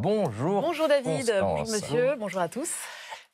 Bonjour. Bonjour David, Constance. bonjour monsieur, bonjour à tous.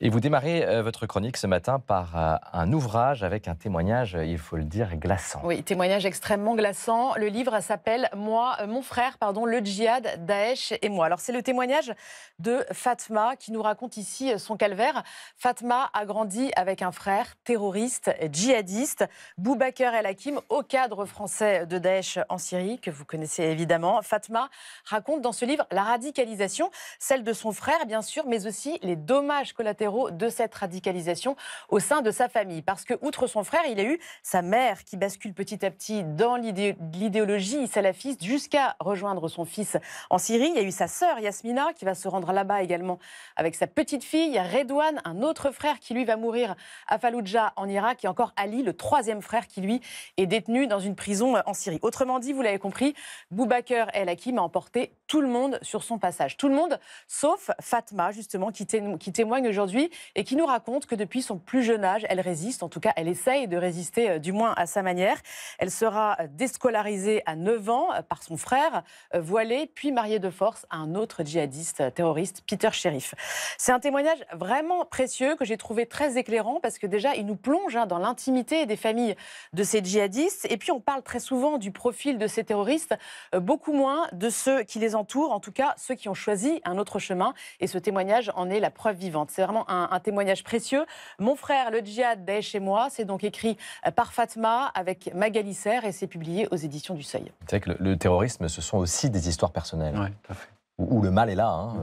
Et vous démarrez votre chronique ce matin par un ouvrage avec un témoignage, il faut le dire, glaçant. Oui, témoignage extrêmement glaçant. Le livre s'appelle Mon frère, le djihad, Daesh et moi. Alors c'est le témoignage de Fatma qui nous raconte ici son calvaire. Fatma a grandi avec un frère terroriste, djihadiste, Boubaker El Hakim, haut cadre français de Daesh en Syrie, que vous connaissez évidemment. Fatma raconte dans ce livre la radicalisation, celle de son frère bien sûr, mais aussi les dommages collatéraux de cette radicalisation au sein de sa famille. Parce que, outre son frère, il a eu sa mère qui bascule petit à petit dans l'idéologie salafiste jusqu'à rejoindre son fils en Syrie. Il y a eu sa sœur Yasmina qui va se rendre là-bas également avec sa petite fille. Il y a Redouane, un autre frère qui lui va mourir à Falloujah en Irak. Et encore Ali, le troisième frère qui lui est détenu dans une prison en Syrie. Autrement dit, vous l'avez compris, Boubaker El Hakim a emporté tout le monde sur son passage. Tout le monde, sauf Fatma, justement, qui témoigne aujourd'hui et qui nous raconte que depuis son plus jeune âge, elle résiste, en tout cas elle essaye de résister du moins à sa manière. Elle sera déscolarisée à 9 ans par son frère, voilée, puis mariée de force à un autre djihadiste terroriste, Peter Sherif. C'est un témoignage vraiment précieux que j'ai trouvé très éclairant parce que déjà il nous plonge dans l'intimité des familles de ces djihadistes et puis on parle très souvent du profil de ces terroristes, beaucoup moins de ceux qui les entourent, en tout cas ceux qui ont choisi un autre chemin et ce témoignage en est la preuve vivante. C'est vraiment un témoignage précieux. Mon frère, le djihad, Daesh et moi, c'est donc écrit par Fatma avec Magali Serre et c'est publié aux éditions du Seuil. C'est vrai que le terrorisme, ce sont aussi des histoires personnelles. Oui, tout à fait. Où le mal est là.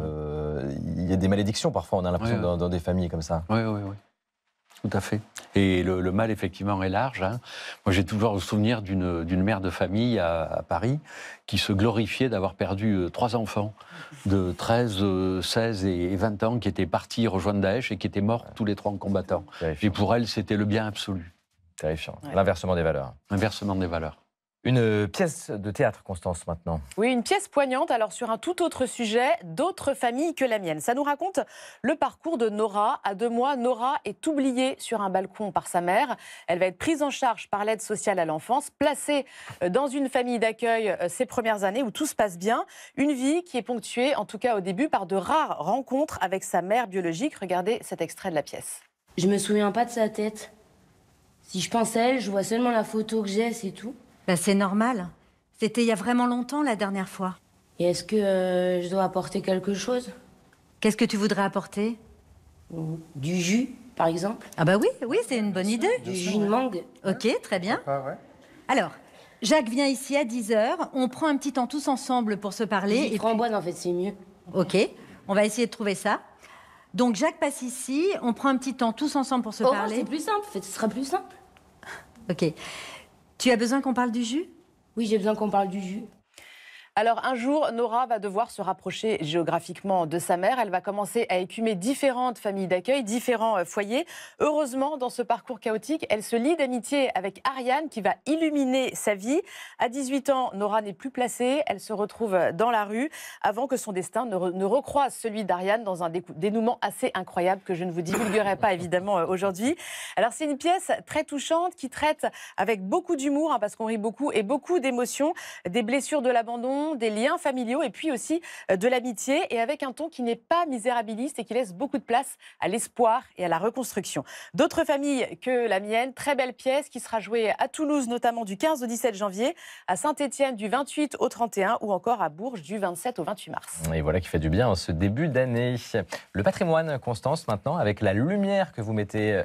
Il y a des malédictions parfois, on a l'impression, dans des familles comme ça. Oui. Tout à fait. Et le mal, effectivement, est large. Moi, j'ai toujours le souvenir d'une mère de famille à Paris qui se glorifiait d'avoir perdu 3 enfants de 13, 16 et 20 ans qui étaient partis rejoindre Daesh et qui étaient morts tous les 3 en combattant. Terrifiant. Et pour elle, c'était le bien absolu. Terrifiant. Ouais. L'inversement des valeurs. Inversement des valeurs. Une pièce de théâtre, Constance, maintenant. Oui, une pièce poignante, alors sur un tout autre sujet, d'autres familles que la mienne. Ça nous raconte le parcours de Nora. À 2 mois, Nora est oubliée sur un balcon par sa mère. Elle va être prise en charge par l'aide sociale à l'enfance, placée dans une famille d'accueil ces premières années où tout se passe bien. Une vie qui est ponctuée, en tout cas au début, par de rares rencontres avec sa mère biologique. Regardez cet extrait de la pièce. Je me souviens pas de sa tête. Si je pense à elle, je vois seulement la photo que j'ai, c'est tout. Ben, c'est normal. C'était il y a vraiment longtemps la dernière fois. Et est-ce que je dois apporter quelque chose? Qu'est-ce que tu voudrais apporter? Du jus, par exemple? Ah bah oui, c'est une bonne idée. Du jus de mangue? Ok, très bien. Alors, Jacques vient ici à 10h. On prend un petit temps tous ensemble pour se parler. Et framboise, en fait, c'est mieux. Ok, on va essayer de trouver ça. Donc Jacques passe ici, on prend un petit temps tous ensemble pour se parler. C'est plus simple, en fait, ce sera plus simple. Ok. Tu as besoin qu'on parle du jus? Oui, j'ai besoin qu'on parle du jus. Alors un jour, Nora va devoir se rapprocher géographiquement de sa mère. Elle va commencer à écumer différentes familles d'accueil, différents foyers. Heureusement, dans ce parcours chaotique, elle se lie d'amitié avec Ariane qui va illuminer sa vie. À 18 ans, Nora n'est plus placée. Elle se retrouve dans la rue avant que son destin ne recroise celui d'Ariane dans un dénouement assez incroyable que je ne vous divulguerai pas évidemment aujourd'hui. Alors c'est une pièce très touchante qui traite avec beaucoup d'humour parce qu'on rit beaucoup et beaucoup d'émotions, des blessures de l'abandon, des liens familiaux et puis aussi de l'amitié et avec un ton qui n'est pas misérabiliste et qui laisse beaucoup de place à l'espoir et à la reconstruction. D'autres familles que la mienne, très belle pièce qui sera jouée à Toulouse notamment du 15 au 17 janvier, à Saint-Étienne du 28 au 31 ou encore à Bourges du 27 au 28 mars. Et voilà qui fait du bien en ce début d'année. Le patrimoine, Constance, maintenant, avec la lumière que vous mettez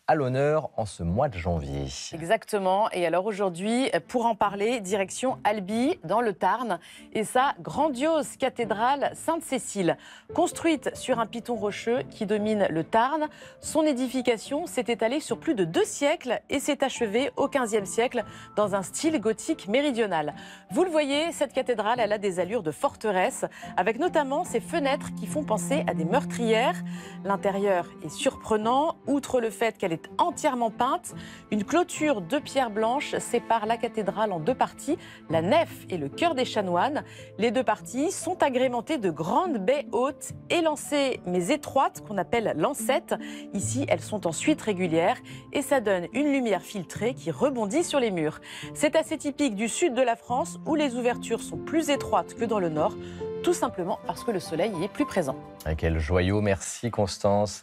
à l'honneur en ce mois de janvier. Exactement. Et alors aujourd'hui, pour en parler, direction Albi, dans le Tarn, et sa grandiose cathédrale Sainte-Cécile. Construite sur un piton rocheux qui domine le Tarn, son édification s'est étalée sur plus de 2 siècles et s'est achevée au XVe siècle dans un style gothique méridional. Vous le voyez, cette cathédrale, elle a des allures de forteresse, avec notamment ses fenêtres qui font penser à des meurtrières. L'intérieur est surprenant, outre le fait qu'elle est entièrement peinte. Une clôture de pierre blanche sépare la cathédrale en 2 parties, la nef et le chœur des chanoines. Les 2 parties sont agrémentées de grandes baies hautes, élancées mais étroites, qu'on appelle lancettes. Ici, elles sont ensuite régulières et ça donne une lumière filtrée qui rebondit sur les murs. C'est assez typique du sud de la France où les ouvertures sont plus étroites que dans le nord. tout simplement parce que le soleil y est plus présent. Quel joyau, merci Constance.